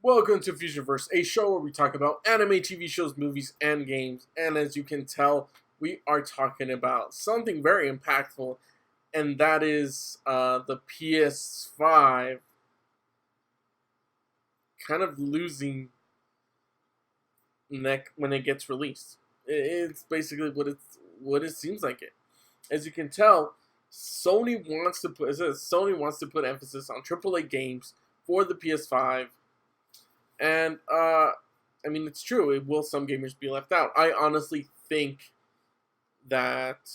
Welcome to Fusionverse, a show where we talk about anime, TV shows, movies, and games. And as you can tell, we are talking about something very impactful, and that is the PS5 kind of losing neck when it gets released. It's basically what it seems like it. As you can tell, Sony wants to put emphasis on AAA games for the PS5. And I mean, it's true. It will some gamers be left out? I honestly think that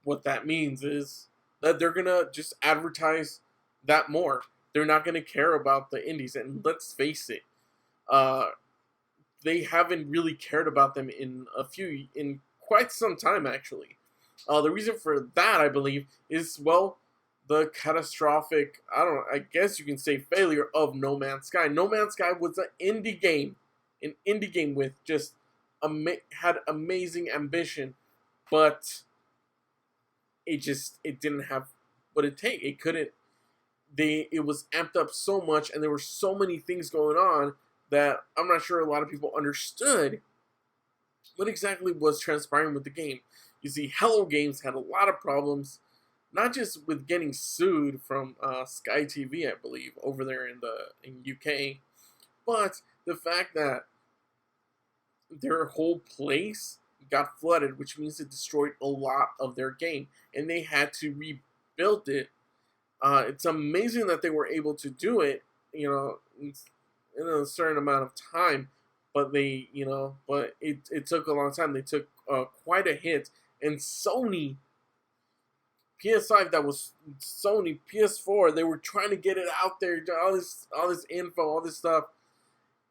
what that means is that they're gonna just advertise that more. They're not gonna care about the indies, and let's face it, uh, they haven't really cared about them in quite some time actually. The reason for that, I believe, is the catastrophic, I don't know, I guess you can say failure of No Man's Sky. No Man's Sky was an indie game with just had amazing ambition, but it didn't have what it take. It couldn't. It was amped up so much, and there were so many things going on that I'm not sure a lot of people understood what exactly was transpiring with the game. You see, Hello Games had a lot of problems, not just with getting sued from Sky TV, I believe, over there in UK, but the fact that their whole place got flooded, which means it destroyed a lot of their game, and they had to rebuild it. It's amazing that they were able to do it, in a certain amount of time, but it took a long time. They took quite a hit, and Sony PS5, that was Sony PS4. They were trying to get it out there, all this info, all this stuff,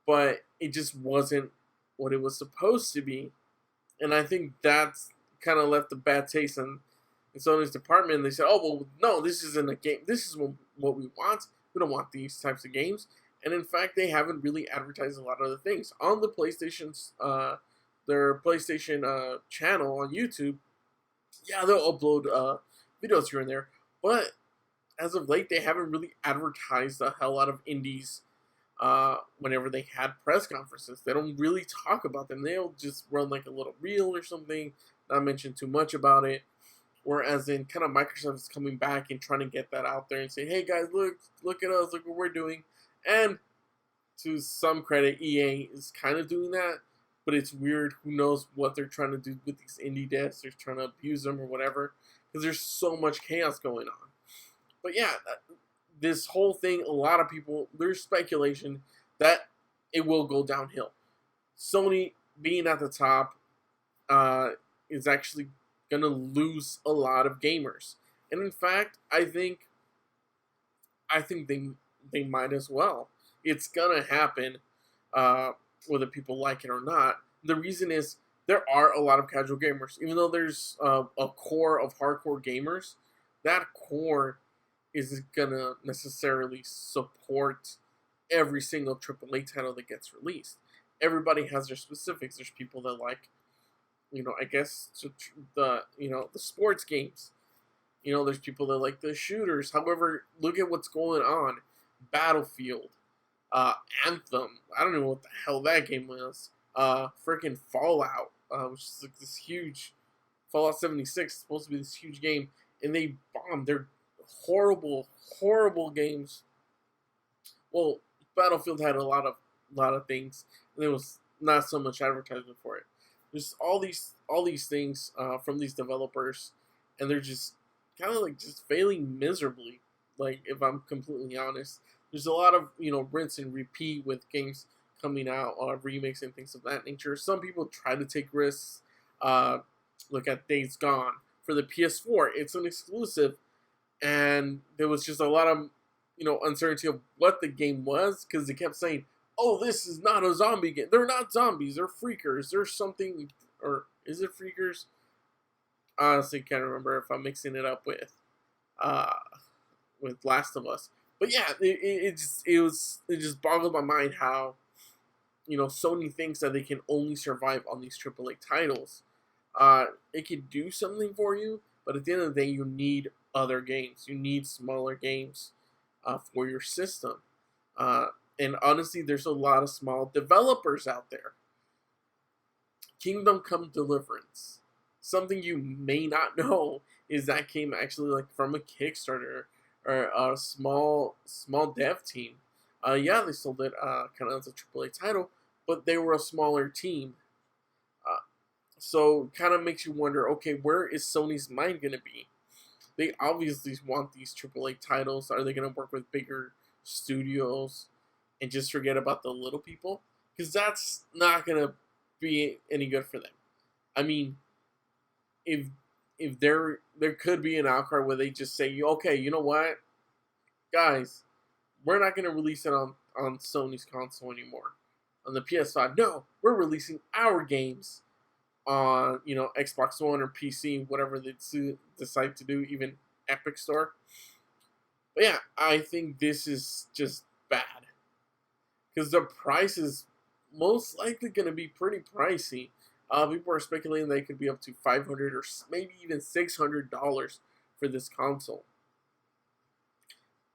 but it just wasn't what it was supposed to be. And I think that's kind of left a bad taste in Sony's department. And they said, "Oh well, no, this isn't a game. This is what we want. We don't want these types of games." And in fact, they haven't really advertised a lot of other things on the PlayStation's their PlayStation channel on YouTube. Yeah, they'll upload videos here and there, but as of late, they haven't really advertised a hell lot of indies. Whenever they had press conferences, they don't really talk about them. They'll just run like a little reel or something, not mention too much about it. Whereas in kind of Microsoft is coming back and trying to get that out there and say, "Hey guys, look at us, look what we're doing." And to some credit, EA is kind of doing that, but it's weird. Who knows what they're trying to do with these indie devs? They're trying to abuse them or whatever, because there's so much chaos going on. But yeah, this whole thing, a lot of people, there's speculation that it will go downhill. Sony being at the top is actually going to lose a lot of gamers. And in fact, I think they might as well. It's gonna happen, whether people like it or not. The reason is there are a lot of casual gamers. Even though there's a core of hardcore gamers, that core isn't gonna necessarily support every single AAA title that gets released. Everybody has their specifics. There's people that like, I guess the sports games. There's people that like the shooters. However, look at what's going on. Battlefield, uh, Anthem. I don't know what the hell that game was. Freaking Fallout, which is like this huge Fallout 76, supposed to be this huge game, and they bombed. They're horrible, horrible games. Well, Battlefield had a lot of things, and there was not so much advertisement for it. There's all these things from these developers, and they're just kind of like just failing miserably. Like, if I'm completely honest, there's a lot of rinse and repeat with games coming out, remakes and things of that nature. Some people try to take risks. Uh, Look at Days Gone for the PS4. It's an exclusive, and there was just a lot of uncertainty of what the game was, because they kept saying, "Oh, this is not a zombie game. They're not zombies. They're freakers. There's something, or is it freakers?" I honestly can't remember if I'm mixing it up uh, with Last of Us. But yeah, it just boggled my mind how Sony thinks that they can only survive on these AAA titles. It can do something for you, but at the end of the day, you need other games. You need smaller games for your system. Uh, And honestly, there's a lot of small developers out there. Kingdom Come Deliverance. Something you may not know is that came actually like from a Kickstarter or a small dev team. Yeah, they sold it kind of as a AAA title, but they were a smaller team. So kind of makes you wonder, okay, where is Sony's mind going to be? They obviously want these AAA titles. Are they going to work with bigger studios and just forget about the little people? Because that's not going to be any good for them. I mean, if there could be an outcry where they just say, okay, you know what, guys, we're not going to release it on Sony's console anymore. On the PS5, no, we're releasing our games on Xbox One or PC, whatever they decide to do, even Epic Store. But yeah, I think this is just bad because the price is most likely going to be pretty pricey. People are speculating they could be up to $500 or maybe even $600 for this console.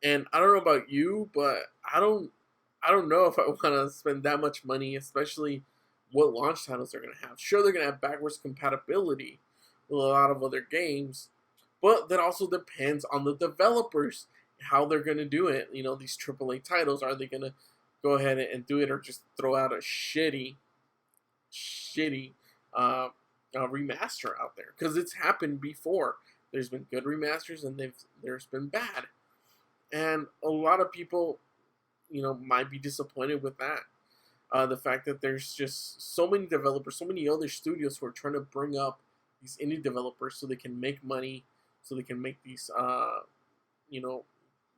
And I don't know about you, but I don't know if I want to spend that much money, especially what launch titles they're going to have. Sure, they're going to have backwards compatibility with a lot of other games, but that also depends on the developers, how they're going to do it. These AAA titles, are they going to go ahead and do it or just throw out a shitty remaster out there? Because it's happened before. There's been good remasters and there's been bad. And a lot of people, might be disappointed with that. The fact that there's just so many developers, so many other studios who are trying to bring up these indie developers so they can make money, so they can make these,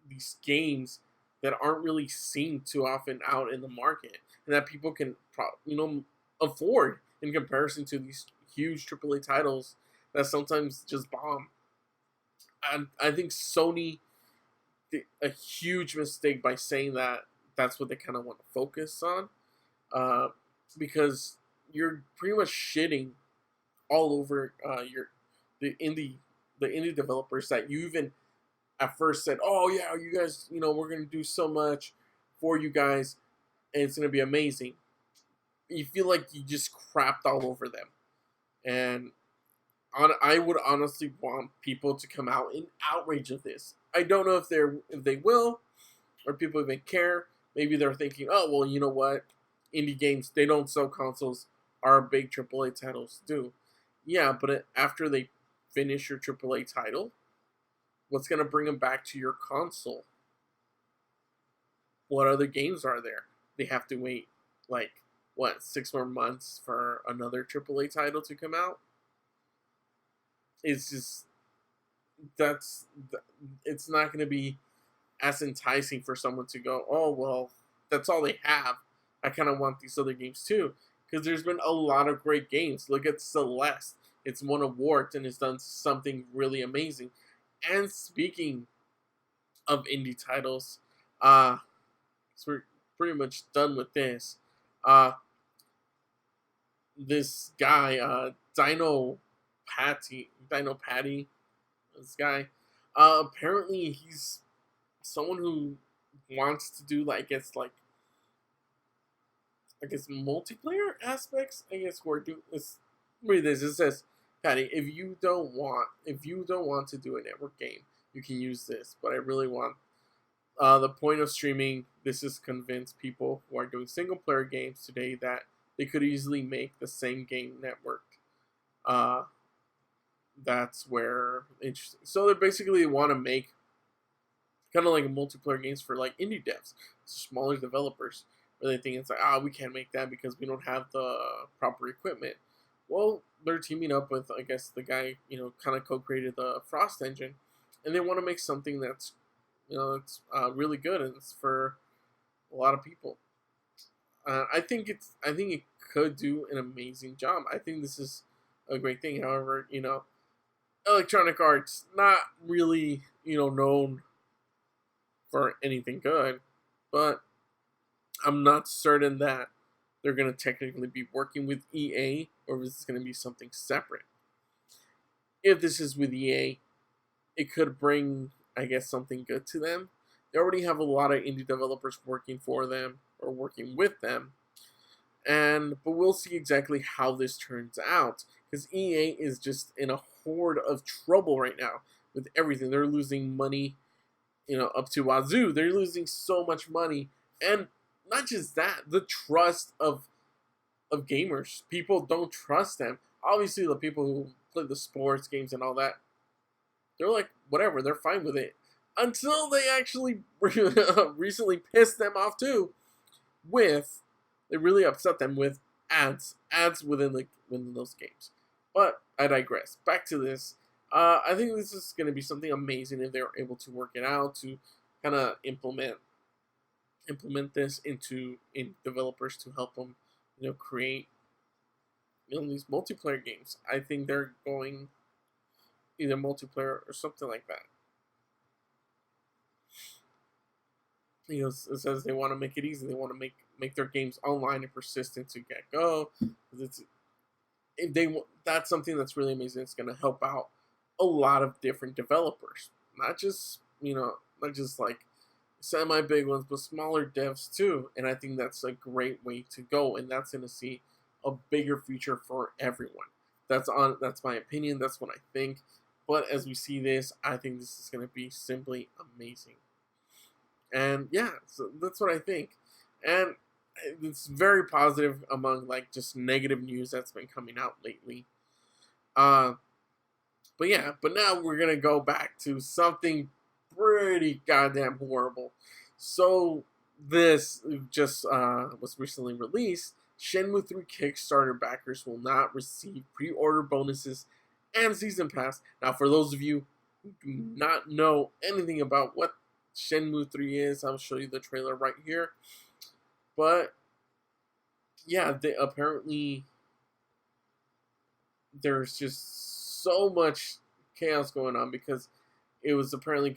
these games that aren't really seen too often out in the market, and that people can, afford in comparison to these huge AAA titles that sometimes just bomb. And I think Sony did a huge mistake by saying that that's what they kind of want to focus on. Because you're pretty much shitting all over the indie developers that you even at first said, oh yeah, you guys, we're gonna do so much for you guys, and it's gonna be amazing. You feel like you just crapped all over them, and I would honestly want people to come out in outrage of this. I don't know if they will, or people even care. Maybe they're thinking, oh well, you know what? Indie games, they don't sell consoles. Our big AAA titles do. Yeah, but after they finish your AAA title, what's going to bring them back to your console? What other games are there? They have to wait, 6 more months for another AAA title to come out? It's just, it's not going to be as enticing for someone to go, oh, well, that's all they have. I kind of want these other games too, because there's been a lot of great games. Look at Celeste. It's won awards and it's done something really amazing. And speaking of indie titles, so we're pretty much done with this. This guy, Dino Patty, this guy, apparently he's someone who wants to do, I guess multiplayer aspects. I guess we're doing this. Read this. It says, Patty, if you don't want to do a network game, you can use this. But I really want. The point of streaming this is convince people who are doing single player games today that they could easily make the same game networked. That's where interesting. So they basically want to make kind of like multiplayer games for indie devs, smaller developers. Where they think it's we can't make that because we don't have the proper equipment. Well, they're teaming up with, I guess, the guy, kind of co-created the Frost engine, and they want to make something that's, it's really good, and it's for a lot of people. I think it could do an amazing job. I think this is a great thing. However, Electronic Arts not really, known for anything good, but I'm not certain that they're going to technically be working with EA or if this is going to be something separate. If this is with EA, it could bring, I guess, something good to them. They already have a lot of indie developers working for them or working with them. But we'll see exactly how this turns out, because EA is just in a horde of trouble right now with everything. They're losing money, up to wazoo. They're losing so much money, and not just that, the trust of gamers. People don't trust them. Obviously, the people who play the sports games and all that, they're like, whatever, they're fine with it. Until they actually recently pissed them off too, they really upset them with ads within those games. But I digress. Back to this. I think this is going to be something amazing if they're able to work it out to kind of implement this in developers to help them, create these multiplayer games. I think they're going either multiplayer or something like that. It says they want to make it easy. They want to make their games online and persistent to get go. That's something that's really amazing. It's going to help out a lot of different developers, not just like semi big ones, but smaller devs too. And I think that's a great way to go, and that's going to see a bigger future for everyone. That's my opinion. That's what I think. But as we see this, I think this is going to be simply amazing. And yeah, so that's what I think. And it's very positive among like just negative news that's been coming out lately. But now we're gonna go back to something pretty goddamn horrible. So this just was recently released. Shenmue 3 Kickstarter backers will not receive pre-order bonuses and season pass. Now, for those of you who do not know anything about what Shenmue 3 is, I'll show you the trailer right here. But yeah, apparently there's just so much chaos going on because it was apparently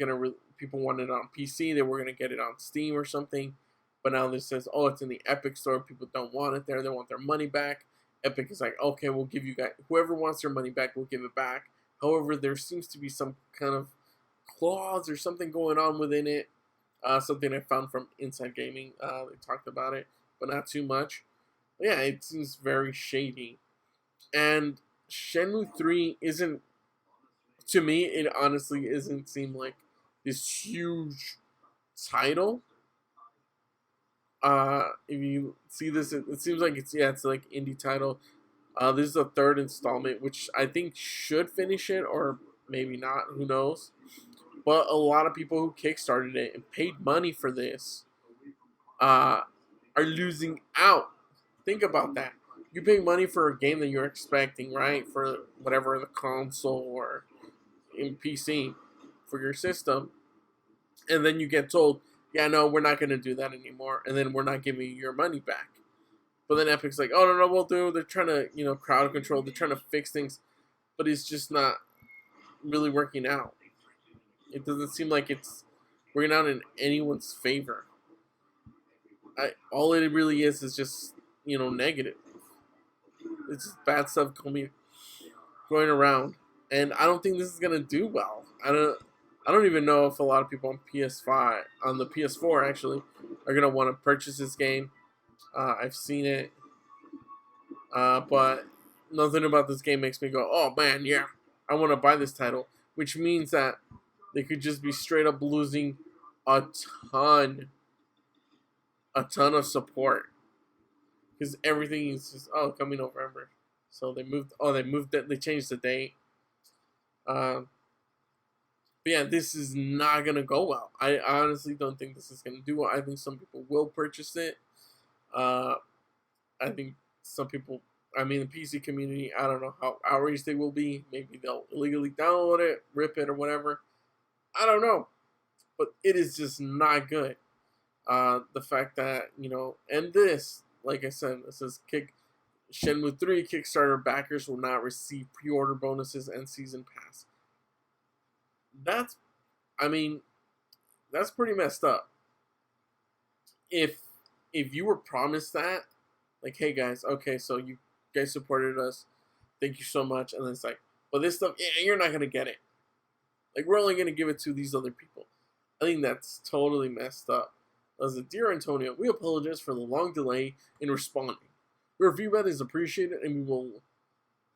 people wanted it on PC. They were gonna get it on Steam or something, but now this says, oh, it's in the Epic Store. People don't want it there. They want their money back. Epic is like, okay, we'll give you guys, whoever wants their money back, we'll give it back. However, there seems to be some kind of clause or something going on within it. Something I found from Inside Gaming. They talked about it, but not too much. But yeah, it seems very shady. And Shenmue 3 isn't, to me, it honestly isn't seem like this huge title. If you see this, it seems like it's like indie title. This is the third installment, which I think should finish it, or maybe not. Who knows? But a lot of people who kickstarted it and paid money for this are losing out. Think about that. You pay money for a game that you're expecting, right? For whatever, the console or in PC for your system. And then you get told, yeah, no, we're not going to do that anymore. And then we're not giving you your money back. But then Epic's like, oh, no, we'll do. They're trying to, crowd control. They're trying to fix things. But it's just not really working out. It doesn't seem like it's working out in anyone's favor. All it really is just, negative. It's just bad stuff going around. And I don't think this is going to do well. I don't even know if a lot of people on the PS4 actually, are going to want to purchase this game. I've seen it. But nothing about this game makes me go, oh man, yeah, I want to buy this title. Which means that they could just be straight up losing a ton of support. Because everything is just, coming November. So they changed the date. But yeah, this is not going to go well. I honestly don't think this is going to do well. I think some people will purchase it. I think some people, the PC community, I don't know how outraged they will be. Maybe they'll illegally download it, rip it, or whatever. I don't know. But it is just not good. The fact that, and this, like I said, this says Shenmue 3 Kickstarter backers will not receive pre-order bonuses and season pass. That's pretty messed up. If you were promised that, like, hey guys, okay, so you guys supported us, thank you so much, and then it's like, well, this stuff, yeah, you're not gonna get it. Like, we're only gonna give it to these other people. I think that's totally messed up. As a dear Antonio, we apologize for the long delay in responding. Your feedback is appreciated, and we will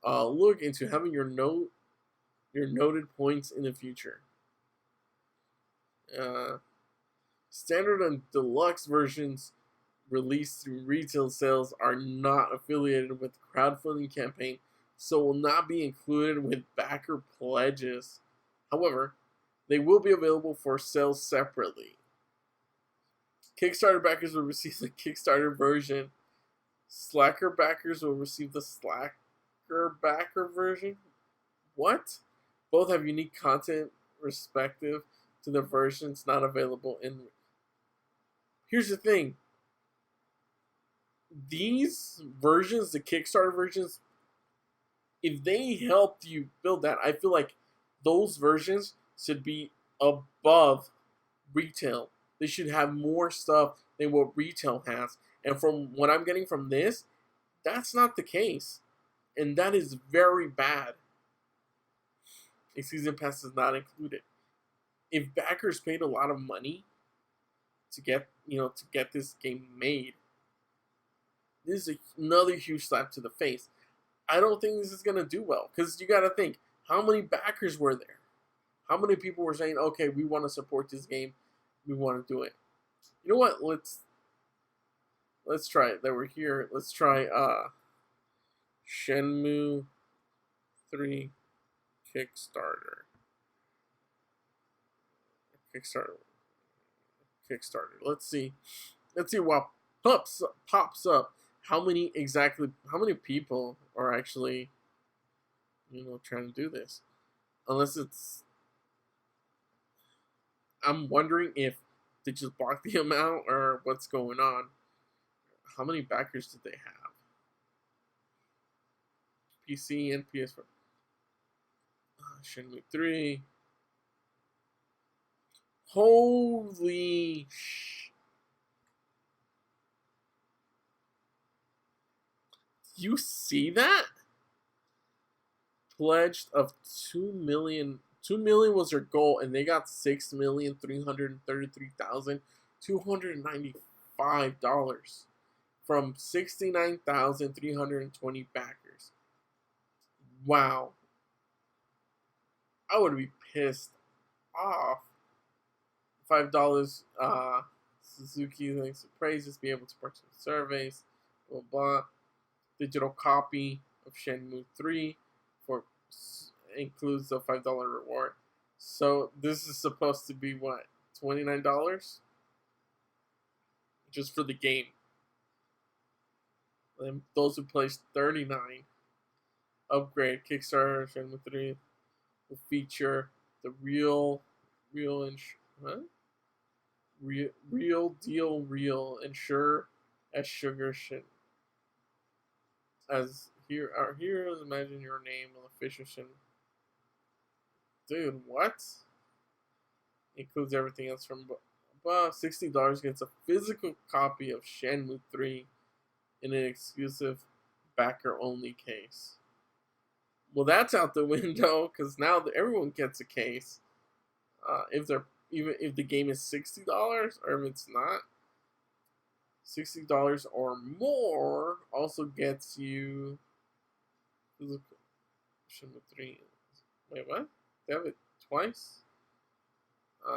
look into having your noted points in the future. Standard and deluxe versions released through retail sales are not affiliated with the crowdfunding campaign, so will not be included with backer pledges. However, they will be available for sale separately. Kickstarter backers will receive the Kickstarter version. Slacker backers will receive the Slacker backer version. What? Both have unique content respective to the versions not available in. Here's the thing. These versions, the Kickstarter versions, if they helped you build that, I feel like those versions should be above retail. They should have more stuff than what retail has. And from what I'm getting from this, that's not the case. And that is very bad. A season pass is not included. If backers paid a lot of money to get this game made, this is another huge slap to the face. I don't think this is gonna do well, because you gotta think, how many backers were there? How many people were saying, okay, we want to support this game, we want to do it? You know what? Let's try it. That we're here. Let's try Shenmue 3 Kickstarter. Kickstarter. Let's see what pops up. How many people are actually, trying to do this? Unless it's, I'm wondering if they just blocked the amount or what's going on. How many backers did they have? PC and PS4. Shenmue 3. Holy You see that? Pledged of 2 million. 2 million was their goal, and they got $6,333,295 from 69,320 backers. Wow. I would be pissed off. $5 Suzuki thanks to praises, be able to purchase surveys, blah blah. Digital copy of Shenmue 3 for includes the $5 reward. So this is supposed to be what, $29 just for the game. And those who placed 39 upgrade Kickstarter Shenmue 3 will feature the real deal ensure as sugar shit. As here, our heroes, imagine your name on the official Shenmue. Dude, what? Includes everything else from above. $60 gets a physical copy of Shenmue 3 in an exclusive backer-only case. Well, that's out the window, because now everyone gets a case. If the game is $60 or if it's not, $60 or more also gets you Shenmue 3. Wait, what? They have it twice?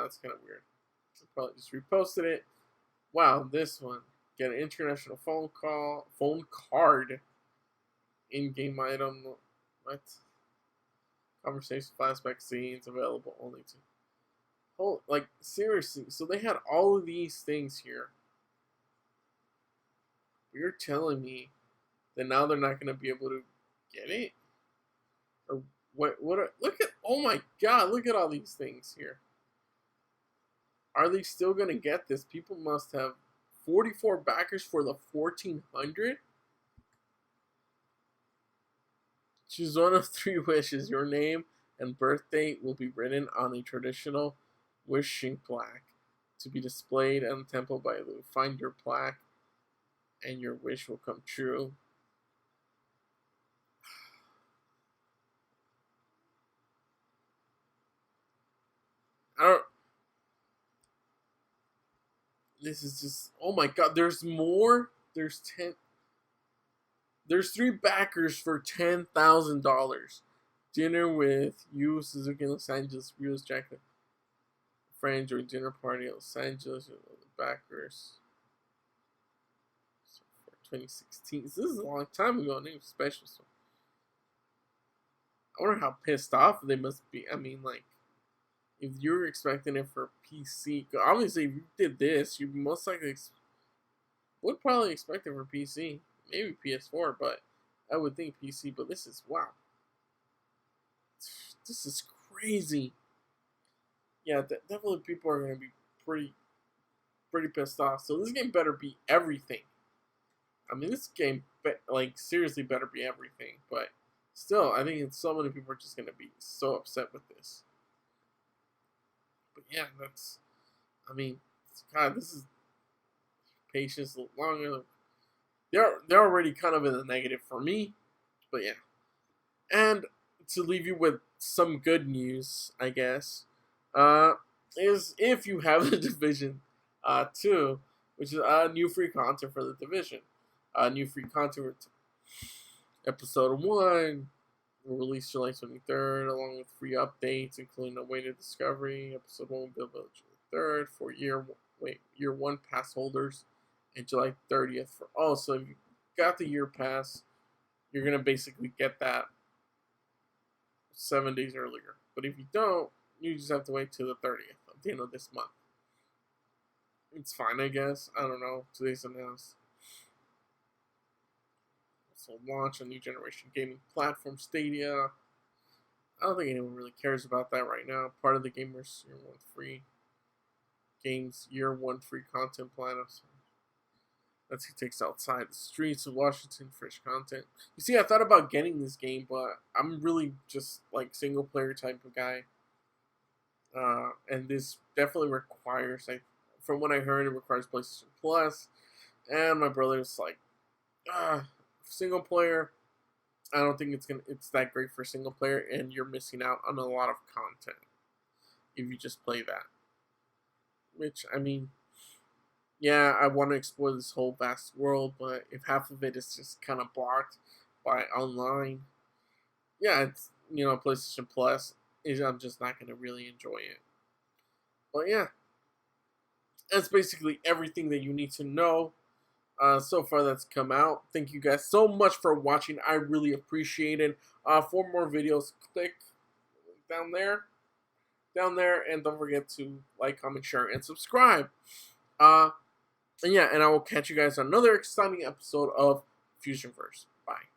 That's kind of weird. I probably just reposted it. Wow, this one. Get an international phone card, in-game item. What? Conversation flashback scenes available only to. Oh, like seriously. So they had all of these things here. You're telling me that now they're not going to be able to get it? Or what? Look at, oh my god, look at all these things here. Are they still going to get this? People must have 44 backers for the 1400. Choose one of 3 wishes. Your name and birth date will be written on a traditional wishing plaque to be displayed in the Temple by Lu. Find your plaque and your wish will come true. This is just, oh my god, there's more. There's 3 backers for $10,000. Dinner with you, Suzuki, Los Angeles, Rios, Jackson, friends, or dinner party in Los Angeles. The backers. 2016. So this is a long time ago. Name special. So I wonder how pissed off they must be. I mean, like, if you're expecting it for PC, obviously, if you did this, you most likely would probably expect it for PC, maybe PS4, but I would think PC. But this is, wow, this is crazy. Yeah, definitely people are gonna be pretty pissed off. So this game better be everything. I mean, this game, like, seriously better be everything. But still, I think so many people are just gonna be so upset with this. But yeah, that's, I mean, God, this is patience longer. They're already kind of in the negative for me, but yeah. And to leave you with some good news, I guess, is if you have the Division 2, which is new free content for the Division. New free content, episode 1, released July 23rd, along with free updates, including Awaited Discovery. Episode 1 will be available July 3rd for year 1 pass holders, and July 30th for all. So if you got the year pass, you're going to basically get that 7 days earlier. But if you don't, you just have to wait till the 30th of the end of this month. It's fine, I guess. I don't know. Today's announced. So launch a new generation gaming platform, Stadia. I don't think anyone really cares about that right now. Part of the Gamers Year 1 free games, Year 1 free content plan. That's who takes outside the streets of Washington, fresh content. You see, I thought about getting this game, but I'm really just like single player type of guy. And this definitely requires, like, from what I heard, it requires PlayStation Plus. And my brother's like, single player, I don't think it's that great for single player, and you're missing out on a lot of content if you just play that. Which, I mean, yeah, I want to explore this whole vast world, but if half of it is just kind of blocked by online, yeah, it's, PlayStation Plus I'm just not going to really enjoy it. But yeah, that's basically everything that you need to know so far that's come out. Thank you guys so much for watching. I really appreciate it. For more videos, click down there, and don't forget to like, comment, share, and subscribe. And yeah, and I will catch you guys on another exciting episode of Fusionverse. Bye.